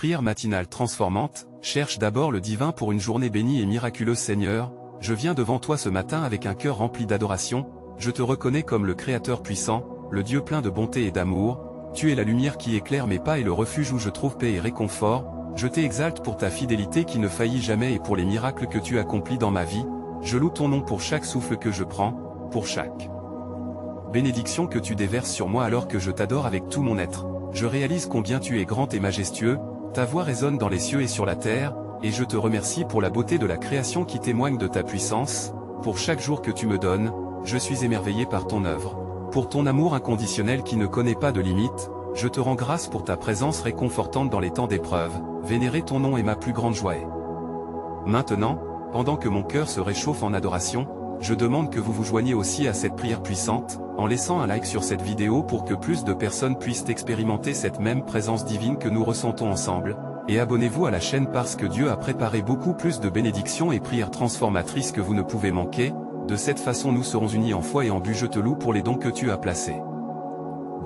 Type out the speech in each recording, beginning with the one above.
Prière matinale transformante, cherche d'abord le divin pour une journée bénie et miraculeuse. Seigneur, je viens devant toi ce matin avec un cœur rempli d'adoration, je te reconnais comme le Créateur puissant, le Dieu plein de bonté et d'amour, tu es la lumière qui éclaire mes pas et le refuge où je trouve paix et réconfort, je t'exalte pour ta fidélité qui ne faillit jamais et pour les miracles que tu accomplis dans ma vie, je loue ton nom pour chaque souffle que je prends, pour chaque bénédiction que tu déverses sur moi alors que je t'adore avec tout mon être. Je réalise combien tu es grand et majestueux, ta voix résonne dans les cieux et sur la terre, et je te remercie pour la beauté de la création qui témoigne de ta puissance, pour chaque jour que tu me donnes, je suis émerveillé par ton œuvre. Pour ton amour inconditionnel qui ne connaît pas de limite, je te rends grâce pour ta présence réconfortante dans les temps d'épreuve, vénérer ton nom est ma plus grande joie. Maintenant, pendant que mon cœur se réchauffe en adoration, je demande que vous vous joigniez aussi à cette prière puissante, en laissant un like sur cette vidéo pour que plus de personnes puissent expérimenter cette même présence divine que nous ressentons ensemble, et abonnez-vous à la chaîne parce que Dieu a préparé beaucoup plus de bénédictions et prières transformatrices que vous ne pouvez manquer, de cette façon nous serons unis en foi et en but. Je te loue pour les dons que tu as placés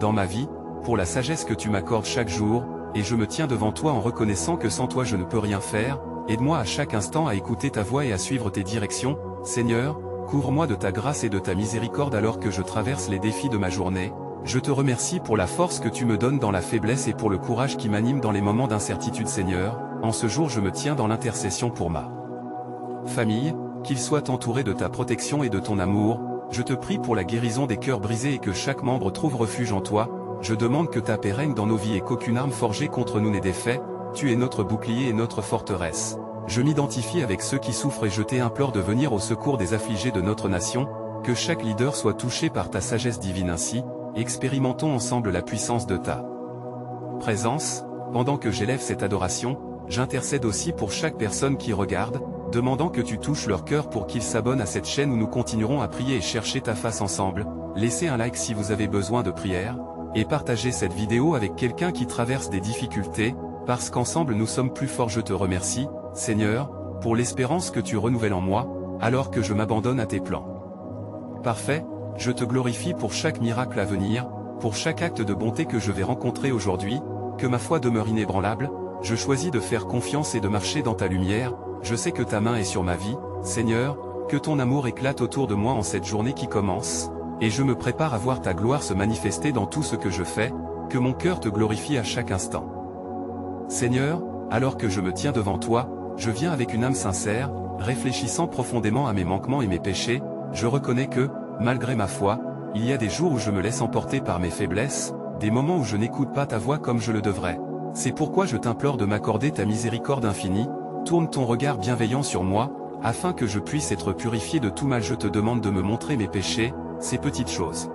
dans ma vie, pour la sagesse que tu m'accordes chaque jour, et je me tiens devant toi en reconnaissant que sans toi je ne peux rien faire, aide-moi à chaque instant à écouter ta voix et à suivre tes directions, Seigneur, couvre-moi de ta grâce et de ta miséricorde alors que je traverse les défis de ma journée, je te remercie pour la force que tu me donnes dans la faiblesse et pour le courage qui m'anime dans les moments d'incertitude. Seigneur, en ce jour je me tiens dans l'intercession pour ma famille, qu'ils soient entourés de ta protection et de ton amour, je te prie pour la guérison des cœurs brisés et que chaque membre trouve refuge en toi, je demande que ta paix règne dans nos vies et qu'aucune arme forgée contre nous n'ait d'effet, tu es notre bouclier et notre forteresse. Je m'identifie avec ceux qui souffrent et je t'implore de venir au secours des affligés de notre nation, que chaque leader soit touché par ta sagesse divine ainsi, expérimentons ensemble la puissance de ta présence, pendant que j'élève cette adoration, j'intercède aussi pour chaque personne qui regarde, demandant que tu touches leur cœur pour qu'ils s'abonnent à cette chaîne où nous continuerons à prier et chercher ta face ensemble, laissez un like si vous avez besoin de prière, et partagez cette vidéo avec quelqu'un qui traverse des difficultés, parce qu'ensemble nous sommes plus forts. Je te remercie, Seigneur, pour l'espérance que tu renouvelles en moi, alors que je m'abandonne à tes plans. Parfait, je te glorifie pour chaque miracle à venir, pour chaque acte de bonté que je vais rencontrer aujourd'hui, que ma foi demeure inébranlable, je choisis de faire confiance et de marcher dans ta lumière, je sais que ta main est sur ma vie, Seigneur, que ton amour éclate autour de moi en cette journée qui commence, et je me prépare à voir ta gloire se manifester dans tout ce que je fais, que mon cœur te glorifie à chaque instant. Seigneur, alors que je me tiens devant toi, je viens avec une âme sincère, réfléchissant profondément à mes manquements et mes péchés, je reconnais que, malgré ma foi, il y a des jours où je me laisse emporter par mes faiblesses, des moments où je n'écoute pas ta voix comme je le devrais. C'est pourquoi je t'implore de m'accorder ta miséricorde infinie, tourne ton regard bienveillant sur moi, afin que je puisse être purifié de tout mal. Je te demande de me montrer mes péchés, ces petites choses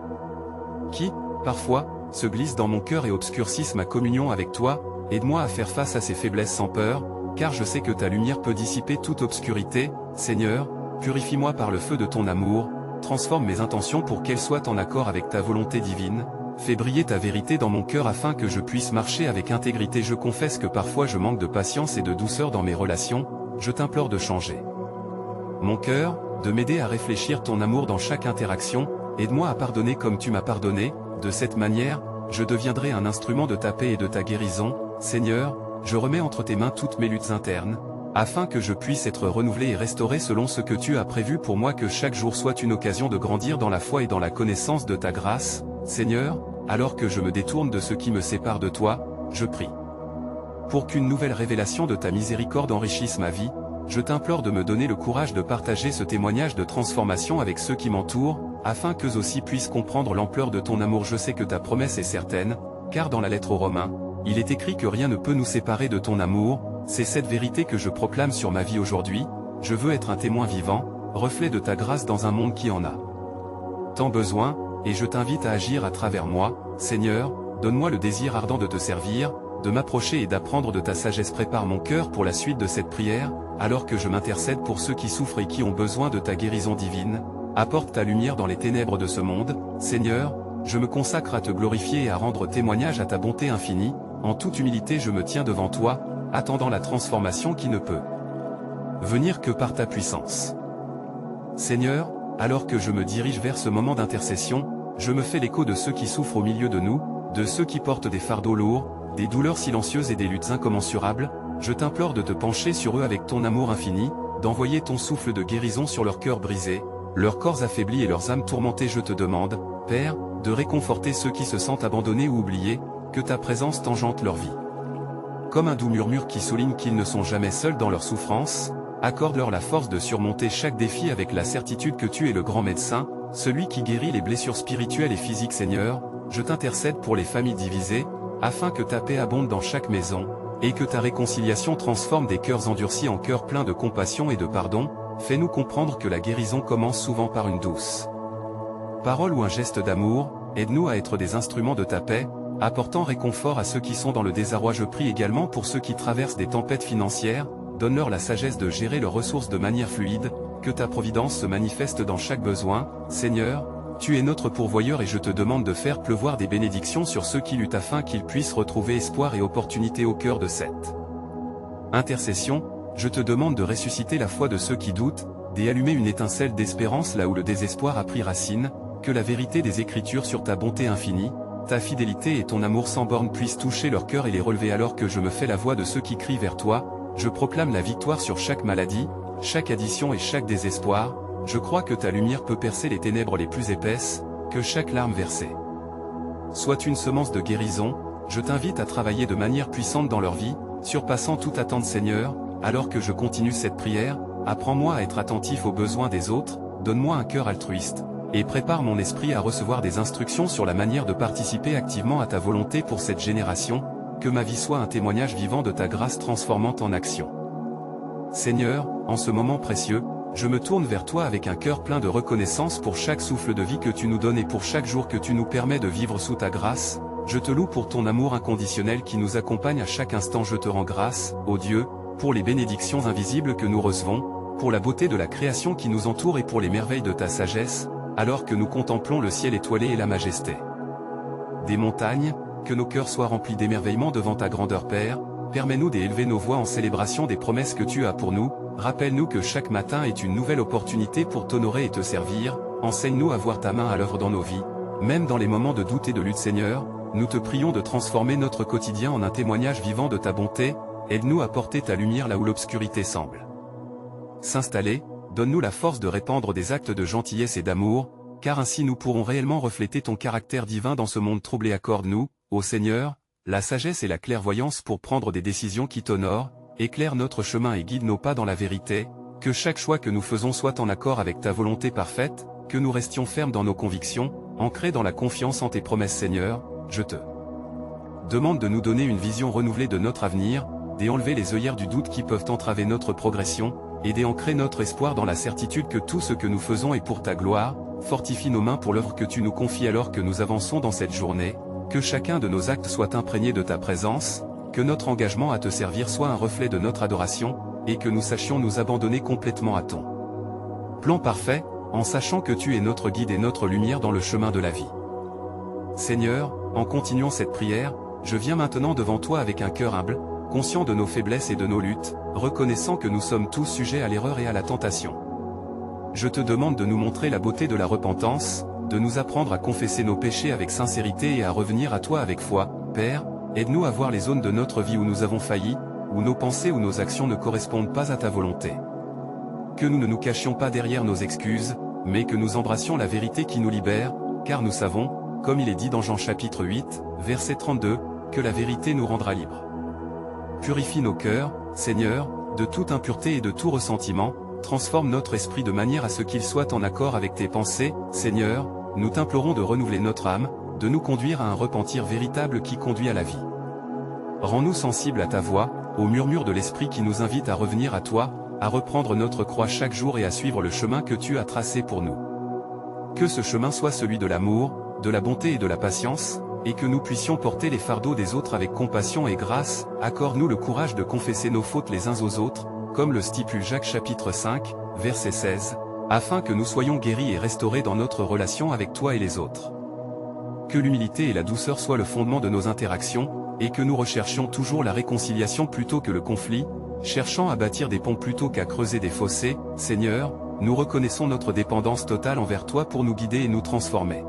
qui, parfois, se glissent dans mon cœur et obscurcissent ma communion avec toi, aide-moi à faire face à ces faiblesses sans peur, car je sais que ta lumière peut dissiper toute obscurité, Seigneur, purifie-moi par le feu de ton amour, transforme mes intentions pour qu'elles soient en accord avec ta volonté divine, fais briller ta vérité dans mon cœur afin que je puisse marcher avec intégrité. Je confesse que parfois je manque de patience et de douceur dans mes relations, je t'implore de changer mon cœur, de m'aider à réfléchir ton amour dans chaque interaction, aide-moi à pardonner comme tu m'as pardonné, de cette manière, je deviendrai un instrument de ta paix et de ta guérison, Seigneur, je remets entre tes mains toutes mes luttes internes, afin que je puisse être renouvelé et restauré selon ce que tu as prévu pour moi, que chaque jour soit une occasion de grandir dans la foi et dans la connaissance de ta grâce, Seigneur, alors que je me détourne de ce qui me sépare de toi, je prie pour qu'une nouvelle révélation de ta miséricorde enrichisse ma vie, je t'implore de me donner le courage de partager ce témoignage de transformation avec ceux qui m'entourent, afin qu'eux aussi puissent comprendre l'ampleur de ton amour. Je sais que ta promesse est certaine, car dans la lettre aux Romains, il est écrit que rien ne peut nous séparer de ton amour, c'est cette vérité que je proclame sur ma vie aujourd'hui, je veux être un témoin vivant, reflet de ta grâce dans un monde qui en a tant besoin, et je t'invite à agir à travers moi, Seigneur, donne-moi le désir ardent de te servir, de m'approcher et d'apprendre de ta sagesse. Prépare mon cœur pour la suite de cette prière, alors que je m'intercède pour ceux qui souffrent et qui ont besoin de ta guérison divine, apporte ta lumière dans les ténèbres de ce monde, Seigneur, je me consacre à te glorifier et à rendre témoignage à ta bonté infinie, en toute humilité je me tiens devant toi, attendant la transformation qui ne peut venir que par ta puissance. Seigneur, alors que je me dirige vers ce moment d'intercession, je me fais l'écho de ceux qui souffrent au milieu de nous, de ceux qui portent des fardeaux lourds, des douleurs silencieuses et des luttes incommensurables, je t'implore de te pencher sur eux avec ton amour infini, d'envoyer ton souffle de guérison sur leurs cœurs brisés, leurs corps affaiblis et leurs âmes tourmentées. Je te demande, Père, de réconforter ceux qui se sentent abandonnés ou oubliés, que ta présence tangente leur vie. Comme un doux murmure qui souligne qu'ils ne sont jamais seuls dans leur souffrance, accorde-leur la force de surmonter chaque défi avec la certitude que tu es le grand médecin, celui qui guérit les blessures spirituelles et physiques. Seigneur, je t'intercède pour les familles divisées, afin que ta paix abonde dans chaque maison, et que ta réconciliation transforme des cœurs endurcis en cœurs pleins de compassion et de pardon. Fais-nous comprendre que la guérison commence souvent par une douce parole ou un geste d'amour. Aide-nous à être des instruments de ta paix, apportant réconfort à ceux qui sont dans le désarroi. Je prie également pour ceux qui traversent des tempêtes financières, donne-leur la sagesse de gérer leurs ressources de manière fluide, que ta providence se manifeste dans chaque besoin. Seigneur, tu es notre pourvoyeur et je te demande de faire pleuvoir des bénédictions sur ceux qui luttent afin qu'ils puissent retrouver espoir et opportunité. Au cœur de cette intercession, je te demande de ressusciter la foi de ceux qui doutent, d'allumer une étincelle d'espérance là où le désespoir a pris racine, que la vérité des Écritures sur ta bonté infinie, ta fidélité et ton amour sans borne puissent toucher leur cœur et les relever. Alors que je me fais la voix de ceux qui crient vers toi, je proclame la victoire sur chaque maladie, chaque addiction et chaque désespoir. Je crois que ta lumière peut percer les ténèbres les plus épaisses, que chaque larme versée soit une semence de guérison. Je t'invite à travailler de manière puissante dans leur vie, surpassant toute attente. Seigneur, alors que je continue cette prière, apprends-moi à être attentif aux besoins des autres, donne-moi un cœur altruiste, et prépare mon esprit à recevoir des instructions sur la manière de participer activement à ta volonté pour cette génération, que ma vie soit un témoignage vivant de ta grâce transformante en action. Seigneur, en ce moment précieux, je me tourne vers toi avec un cœur plein de reconnaissance pour chaque souffle de vie que tu nous donnes et pour chaque jour que tu nous permets de vivre sous ta grâce. Je te loue pour ton amour inconditionnel qui nous accompagne à chaque instant. Je te rends grâce, ô Dieu, pour les bénédictions invisibles que nous recevons, pour la beauté de la création qui nous entoure et pour les merveilles de ta sagesse, alors que nous contemplons le ciel étoilé et la majesté des montagnes. Que nos cœurs soient remplis d'émerveillement devant ta grandeur. Père, permets-nous d'élever nos voix en célébration des promesses que tu as pour nous. Rappelle-nous que chaque matin est une nouvelle opportunité pour t'honorer et te servir. Enseigne-nous à voir ta main à l'œuvre dans nos vies, même dans les moments de doute et de lutte. Seigneur, nous te prions de transformer notre quotidien en un témoignage vivant de ta bonté. Aide-nous à porter ta lumière là où l'obscurité semble s'installer. Donne-nous la force de répandre des actes de gentillesse et d'amour, car ainsi nous pourrons réellement refléter ton caractère divin dans ce monde troublé. Accorde-nous, ô Seigneur, la sagesse et la clairvoyance pour prendre des décisions qui t'honorent. Éclaire notre chemin et guide nos pas dans la vérité, que chaque choix que nous faisons soit en accord avec ta volonté parfaite, que nous restions fermes dans nos convictions, ancrés dans la confiance en tes promesses. Seigneur, je te demande de nous donner une vision renouvelée de notre avenir, d'enlever les œillères du doute qui peuvent entraver notre progression, et d'ancrer notre espoir dans la certitude que tout ce que nous faisons est pour ta gloire. Fortifie nos mains pour l'œuvre que tu nous confies alors que nous avançons dans cette journée, que chacun de nos actes soit imprégné de ta présence, que notre engagement à te servir soit un reflet de notre adoration, et que nous sachions nous abandonner complètement à ton plan parfait, en sachant que tu es notre guide et notre lumière dans le chemin de la vie. Seigneur, en continuant cette prière, je viens maintenant devant toi avec un cœur humble, conscient de nos faiblesses et de nos luttes, reconnaissant que nous sommes tous sujets à l'erreur et à la tentation. Je te demande de nous montrer la beauté de la repentance, de nous apprendre à confesser nos péchés avec sincérité et à revenir à toi avec foi. Père, aide-nous à voir les zones de notre vie où nous avons failli, où nos pensées ou nos actions ne correspondent pas à ta volonté. Que nous ne nous cachions pas derrière nos excuses, mais que nous embrassions la vérité qui nous libère, car nous savons, comme il est dit dans Jean chapitre 8, verset 32, que la vérité nous rendra libres. Purifie nos cœurs, Seigneur, de toute impureté et de tout ressentiment, transforme notre esprit de manière à ce qu'il soit en accord avec tes pensées. Seigneur, nous t'implorons de renouveler notre âme, de nous conduire à un repentir véritable qui conduit à la vie. Rends-nous sensibles à ta voix, au murmure de l'Esprit qui nous invite à revenir à toi, à reprendre notre croix chaque jour et à suivre le chemin que tu as tracé pour nous. Que ce chemin soit celui de l'amour, de la bonté et de la patience, et que nous puissions porter les fardeaux des autres avec compassion et grâce. Accorde-nous le courage de confesser nos fautes les uns aux autres, comme le stipule Jacques chapitre 5, verset 16, afin que nous soyons guéris et restaurés dans notre relation avec toi et les autres. Que l'humilité et la douceur soient le fondement de nos interactions, et que nous recherchions toujours la réconciliation plutôt que le conflit, cherchant à bâtir des ponts plutôt qu'à creuser des fossés. Seigneur, nous reconnaissons notre dépendance totale envers toi pour nous guider et nous transformer.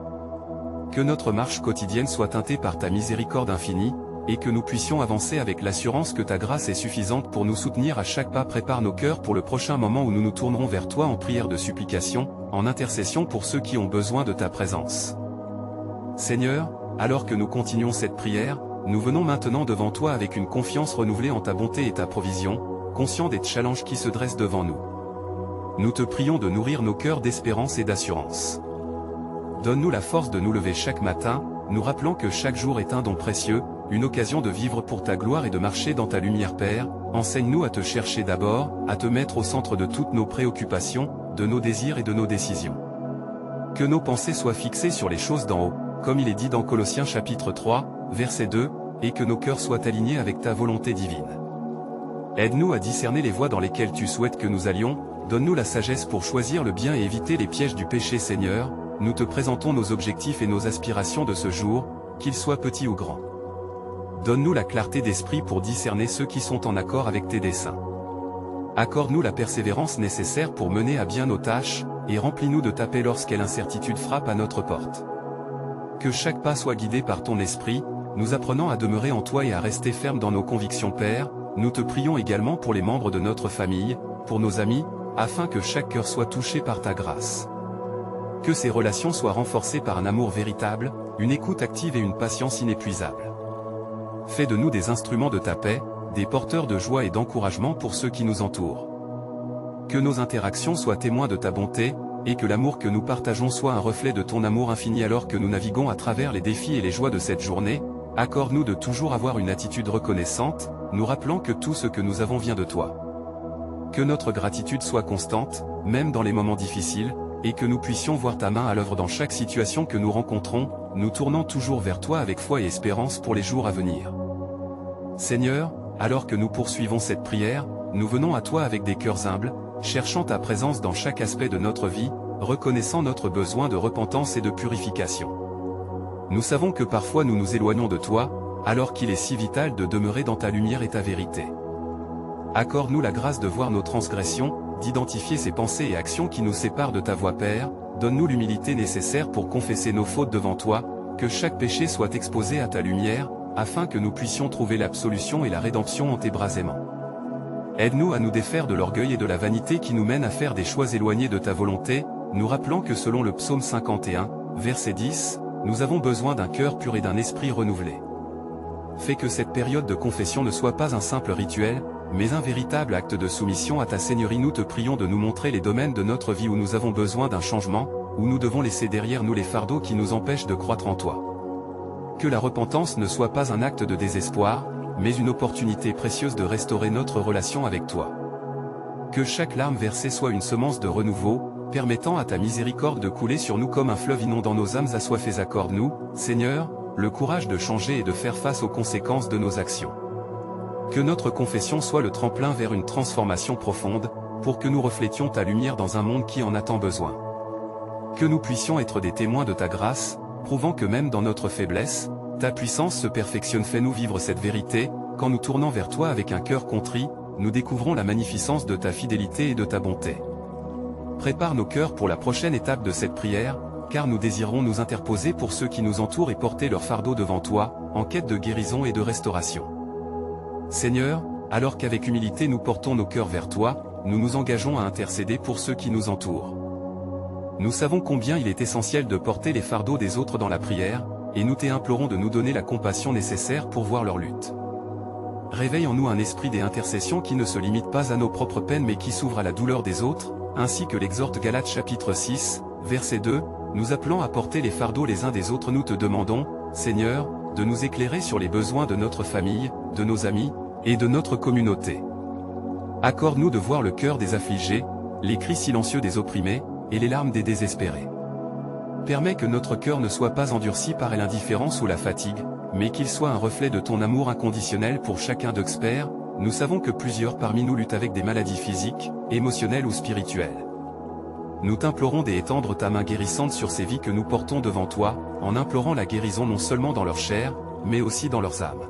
Que notre marche quotidienne soit teintée par ta miséricorde infinie, et que nous puissions avancer avec l'assurance que ta grâce est suffisante pour nous soutenir à chaque pas. Prépare nos cœurs pour le prochain moment où nous nous tournerons vers toi en prière de supplication, en intercession pour ceux qui ont besoin de ta présence. Seigneur, alors que nous continuons cette prière, nous venons maintenant devant toi avec une confiance renouvelée en ta bonté et ta provision, conscients des challenges qui se dressent devant nous. Nous te prions de nourrir nos cœurs d'espérance et d'assurance. Donne-nous la force de nous lever chaque matin, nous rappelant que chaque jour est un don précieux, une occasion de vivre pour ta gloire et de marcher dans ta lumière. Père, enseigne-nous à te chercher d'abord, à te mettre au centre de toutes nos préoccupations, de nos désirs et de nos décisions. Que nos pensées soient fixées sur les choses d'en haut, comme il est dit dans Colossiens chapitre 3, verset 2, et que nos cœurs soient alignés avec ta volonté divine. Aide-nous à discerner les voies dans lesquelles tu souhaites que nous allions, donne-nous la sagesse pour choisir le bien et éviter les pièges du péché. Seigneur, nous te présentons nos objectifs et nos aspirations de ce jour, qu'ils soient petits ou grands. Donne-nous la clarté d'esprit pour discerner ceux qui sont en accord avec tes desseins. Accorde-nous la persévérance nécessaire pour mener à bien nos tâches, et remplis-nous de ta paix lorsque l'incertitude frappe à notre porte. Que chaque pas soit guidé par ton esprit, nous apprenant à demeurer en toi et à rester fermes dans nos convictions. Père, nous te prions également pour les membres de notre famille, pour nos amis, afin que chaque cœur soit touché par ta grâce. Que ces relations soient renforcées par un amour véritable, une écoute active et une patience inépuisable. Fais de nous des instruments de ta paix, des porteurs de joie et d'encouragement pour ceux qui nous entourent. Que nos interactions soient témoins de ta bonté, et que l'amour que nous partageons soit un reflet de ton amour infini. Alors que nous naviguons à travers les défis et les joies de cette journée, accorde-nous de toujours avoir une attitude reconnaissante, nous rappelant que tout ce que nous avons vient de toi. Que notre gratitude soit constante, même dans les moments difficiles, et que nous puissions voir ta main à l'œuvre dans chaque situation que nous rencontrons, nous tournant toujours vers toi avec foi et espérance pour les jours à venir. Seigneur, alors que nous poursuivons cette prière, nous venons à toi avec des cœurs humbles, cherchant ta présence dans chaque aspect de notre vie, reconnaissant notre besoin de repentance et de purification. Nous savons que parfois nous nous éloignons de toi, alors qu'il est si vital de demeurer dans ta lumière et ta vérité. Accorde-nous la grâce de voir nos transgressions, d'identifier ces pensées et actions qui nous séparent de ta voie. Père, donne-nous l'humilité nécessaire pour confesser nos fautes devant toi, que chaque péché soit exposé à ta lumière, afin que nous puissions trouver l'absolution et la rédemption en tes bras aimants. Aide-nous à nous défaire de l'orgueil et de la vanité qui nous mènent à faire des choix éloignés de ta volonté, nous rappelant que selon le psaume 51, verset 10, nous avons besoin d'un cœur pur et d'un esprit renouvelé. Fais que cette période de confession ne soit pas un simple rituel, mais un véritable acte de soumission à ta Seigneurie. Nous te prions de nous montrer les domaines de notre vie où nous avons besoin d'un changement, où nous devons laisser derrière nous les fardeaux qui nous empêchent de croître en toi. Que la repentance ne soit pas un acte de désespoir, mais une opportunité précieuse de restaurer notre relation avec toi. Que chaque larme versée soit une semence de renouveau, permettant à ta miséricorde de couler sur nous comme un fleuve inondant nos âmes assoiffées. Accorde-nous, Seigneur, le courage de changer et de faire face aux conséquences de nos actions. Que notre confession soit le tremplin vers une transformation profonde, pour que nous reflétions ta lumière dans un monde qui en a tant besoin. Que nous puissions être des témoins de ta grâce, prouvant que même dans notre faiblesse, ta puissance se perfectionne. Fais-nous vivre cette vérité, qu'en nous tournant vers toi avec un cœur contrit, nous découvrons la magnificence de ta fidélité et de ta bonté. Prépare nos cœurs pour la prochaine étape de cette prière, car nous désirons nous interposer pour ceux qui nous entourent et porter leur fardeau devant toi, en quête de guérison et de restauration. Seigneur, alors qu'avec humilité nous portons nos cœurs vers toi, nous nous engageons à intercéder pour ceux qui nous entourent. Nous savons combien il est essentiel de porter les fardeaux des autres dans la prière, et nous t'implorons de nous donner la compassion nécessaire pour voir leur lutte. Réveille en nous un esprit des intercessions qui ne se limite pas à nos propres peines mais qui s'ouvre à la douleur des autres, ainsi que l'exhorte Galates chapitre 6, verset 2, nous appelant à porter les fardeaux les uns des autres. Nous te demandons, Seigneur, de nous éclairer sur les besoins de notre famille, de nos amis, et de notre communauté. Accorde-nous de voir le cœur des affligés, les cris silencieux des opprimés, et les larmes des désespérés. Permets que notre cœur ne soit pas endurci par l'indifférence ou la fatigue, mais qu'il soit un reflet de ton amour inconditionnel pour chacun d'experts. Nous savons que plusieurs parmi nous luttent avec des maladies physiques, émotionnelles ou spirituelles. Nous t'implorons d'étendre ta main guérissante sur ces vies que nous portons devant toi, en implorant la guérison non seulement dans leur chair, mais aussi dans leurs âmes.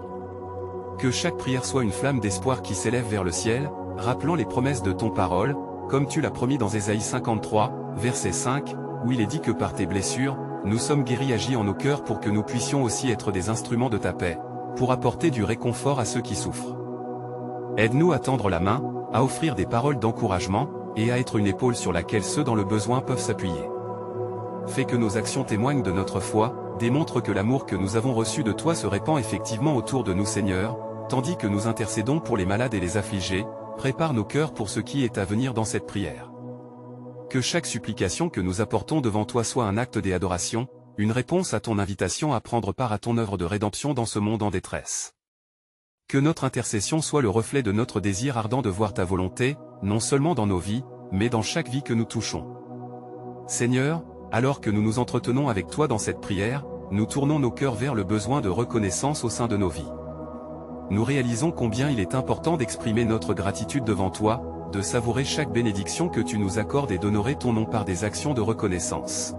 Que chaque prière soit une flamme d'espoir qui s'élève vers le ciel, rappelant les promesses de ton parole, comme tu l'as promis dans Ésaïe 53, verset 5, où il est dit que par tes blessures, nous sommes guéris. Agis en nos cœurs pour que nous puissions aussi être des instruments de ta paix, pour apporter du réconfort à ceux qui souffrent. Aide-nous à tendre la main, à offrir des paroles d'encouragement, et à être une épaule sur laquelle ceux dans le besoin peuvent s'appuyer. Fais que nos actions témoignent de notre foi, démontre que l'amour que nous avons reçu de toi se répand effectivement autour de nous, Seigneur, tandis que nous intercédons pour les malades et les affligés. Prépare nos cœurs pour ce qui est à venir dans cette prière. Que chaque supplication que nous apportons devant toi soit un acte d'adoration, une réponse à ton invitation à prendre part à ton œuvre de rédemption dans ce monde en détresse. Que notre intercession soit le reflet de notre désir ardent de voir ta volonté, non seulement dans nos vies, mais dans chaque vie que nous touchons. Seigneur, alors que nous nous entretenons avec toi dans cette prière, nous tournons nos cœurs vers le besoin de reconnaissance au sein de nos vies. Nous réalisons combien il est important d'exprimer notre gratitude devant toi, de savourer chaque bénédiction que tu nous accordes et d'honorer ton nom par des actions de reconnaissance.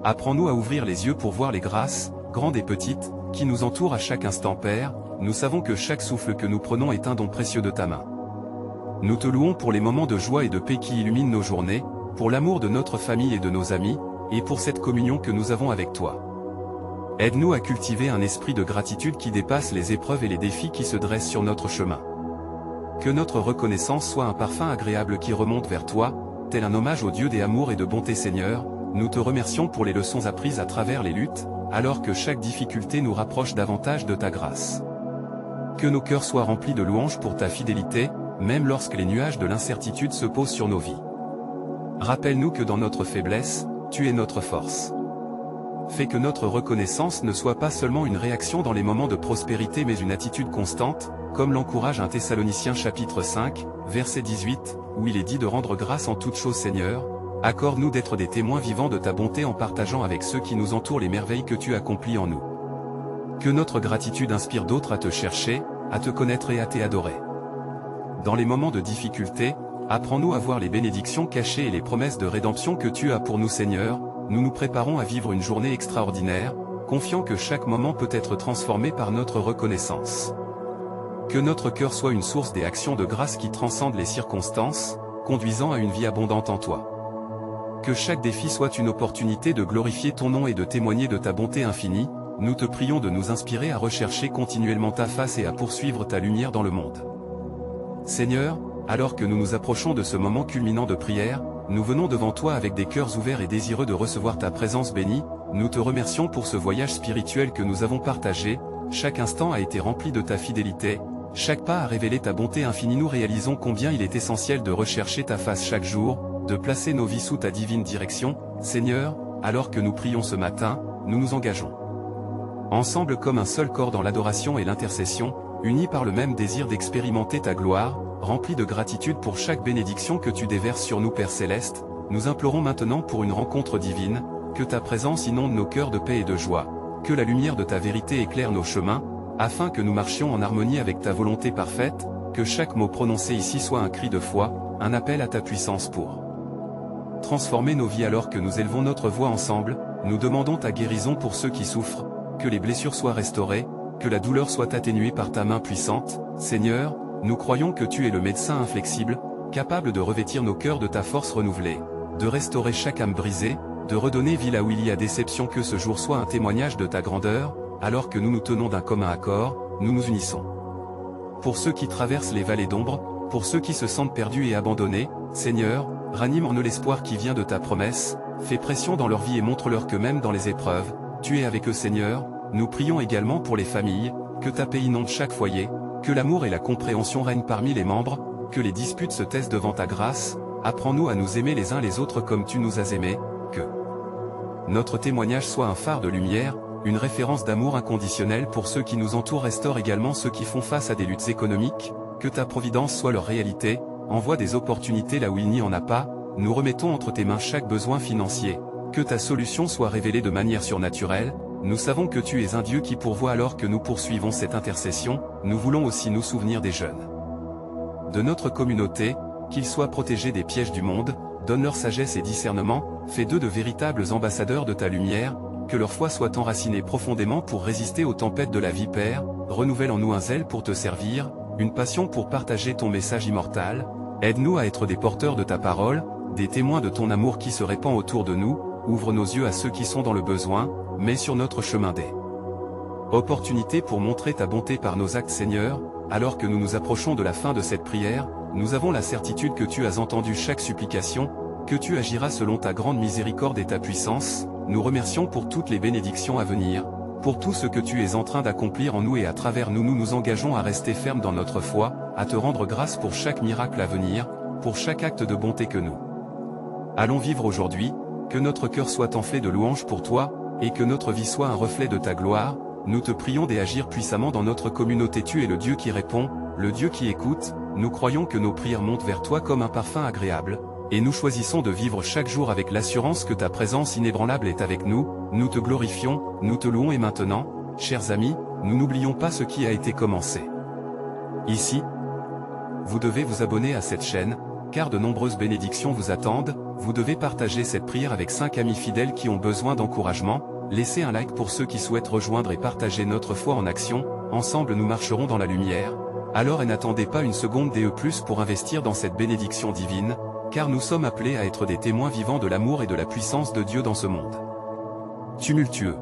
Apprends-nous à ouvrir les yeux pour voir les grâces, grandes et petites, qui nous entourent à chaque instant, Père. Nous savons que chaque souffle que nous prenons est un don précieux de ta main. Nous te louons pour les moments de joie et de paix qui illuminent nos journées, pour l'amour de notre famille et de nos amis, et pour cette communion que nous avons avec toi. Aide-nous à cultiver un esprit de gratitude qui dépasse les épreuves et les défis qui se dressent sur notre chemin. Que notre reconnaissance soit un parfum agréable qui remonte vers toi, tel un hommage au Dieu des amours et de bonté, Seigneur. Nous te remercions pour les leçons apprises à travers les luttes, alors que chaque difficulté nous rapproche davantage de ta grâce. Que nos cœurs soient remplis de louanges pour ta fidélité, même lorsque les nuages de l'incertitude se posent sur nos vies. Rappelle-nous que dans notre faiblesse, tu es notre force. Fais que notre reconnaissance ne soit pas seulement une réaction dans les moments de prospérité mais une attitude constante, comme l'encourage 1 Thessaloniciens chapitre 5, verset 18, où il est dit de rendre grâce en toutes choses, Seigneur. Accorde-nous d'être des témoins vivants de ta bonté en partageant avec ceux qui nous entourent les merveilles que tu accomplis en nous. Que notre gratitude inspire d'autres à te chercher, à te connaître et à t'adorer. Dans les moments de difficulté, apprends-nous à voir les bénédictions cachées et les promesses de rédemption que tu as pour nous, Seigneur. Nous nous préparons à vivre une journée extraordinaire, confiant que chaque moment peut être transformé par notre reconnaissance. Que notre cœur soit une source des actions de grâce qui transcendent les circonstances, conduisant à une vie abondante en toi. Que chaque défi soit une opportunité de glorifier ton nom et de témoigner de ta bonté infinie. Nous te prions de nous inspirer à rechercher continuellement ta face et à poursuivre ta lumière dans le monde. Seigneur, alors que nous nous approchons de ce moment culminant de prière, nous venons devant toi avec des cœurs ouverts et désireux de recevoir ta présence bénie. Nous te remercions pour ce voyage spirituel que nous avons partagé. Chaque instant a été rempli de ta fidélité, chaque pas a révélé ta bonté infinie. Nous réalisons combien il est essentiel de rechercher ta face chaque jour, de placer nos vies sous ta divine direction. Seigneur, alors que nous prions ce matin, nous nous engageons ensemble comme un seul corps dans l'adoration et l'intercession, unis par le même désir d'expérimenter ta gloire, remplis de gratitude pour chaque bénédiction que tu déverses sur nous, Père Céleste. Nous implorons maintenant pour une rencontre divine, que ta présence inonde nos cœurs de paix et de joie, que la lumière de ta vérité éclaire nos chemins, afin que nous marchions en harmonie avec ta volonté parfaite, que chaque mot prononcé ici soit un cri de foi, un appel à ta puissance pour transformer nos vies. Alors que nous élevons notre voix ensemble, nous demandons ta guérison pour ceux qui souffrent, que les blessures soient restaurées, que la douleur soit atténuée par ta main puissante. Seigneur, nous croyons que tu es le médecin inflexible, capable de revêtir nos cœurs de ta force renouvelée, de restaurer chaque âme brisée, de redonner vie là où il y a déception. Que ce jour soit un témoignage de ta grandeur, alors que nous nous tenons d'un commun accord, nous nous unissons. Pour ceux qui traversent les vallées d'ombre, pour ceux qui se sentent perdus et abandonnés, Seigneur, ranime en eux l'espoir qui vient de ta promesse, fais pression dans leur vie et montre-leur que même dans les épreuves, tu es avec eux, Seigneur. Nous prions également pour les familles, que ta paix inonde chaque foyer, que l'amour et la compréhension règnent parmi les membres, que les disputes se taisent devant ta grâce. Apprends-nous à nous aimer les uns les autres comme tu nous as aimés, que notre témoignage soit un phare de lumière, une référence d'amour inconditionnel pour ceux qui nous entourent. Restaure également ceux qui font face à des luttes économiques, que ta providence soit leur réalité, envoie des opportunités là où il n'y en a pas. Nous remettons entre tes mains chaque besoin financier, que ta solution soit révélée de manière surnaturelle. Nous savons que tu es un Dieu qui pourvoit. Alors que nous poursuivons cette intercession, nous voulons aussi nous souvenir des jeunes de notre communauté, qu'ils soient protégés des pièges du monde. Donne leur sagesse et discernement, fais d'eux de véritables ambassadeurs de ta lumière, que leur foi soit enracinée profondément pour résister aux tempêtes de la vie. Père, renouvelle en nous un zèle pour te servir, une passion pour partager ton message immortal. Aide-nous à être des porteurs de ta parole, des témoins de ton amour qui se répand autour de nous. Ouvre nos yeux à ceux qui sont dans le besoin, mets sur notre chemin des Opportunité pour montrer ta bonté par nos actes Seigneur, alors que nous nous approchons de la fin de cette prière, nous avons la certitude que tu as entendu chaque supplication, que tu agiras selon ta grande miséricorde et ta puissance. Nous remercions pour toutes les bénédictions à venir, pour tout ce que tu es en train d'accomplir en nous et à travers nous. Nous nous engageons à rester fermes dans notre foi, à te rendre grâce pour chaque miracle à venir, pour chaque acte de bonté que nous allons vivre aujourd'hui, que notre cœur soit enflé de louanges pour toi, et que notre vie soit un reflet de ta gloire. Nous te prions d'agir puissamment dans notre communauté. Tu es le Dieu qui répond, le Dieu qui écoute. Nous croyons que nos prières montent vers toi comme un parfum agréable, et nous choisissons de vivre chaque jour avec l'assurance que ta présence inébranlable est avec nous. Nous te glorifions, nous te louons et maintenant, chers amis, nous n'oublions pas ce qui a été commencé. Ici, vous devez vous abonner à cette chaîne, car de nombreuses bénédictions vous attendent. Vous devez partager cette prière avec 5 amis fidèles qui ont besoin d'encouragement. Laissez un like pour ceux qui souhaitent rejoindre et partager notre foi en action. Ensemble nous marcherons dans la lumière. Alors et n'attendez pas une seconde de plus pour investir dans cette bénédiction divine, car nous sommes appelés à être des témoins vivants de l'amour et de la puissance de Dieu dans ce monde tumultueux.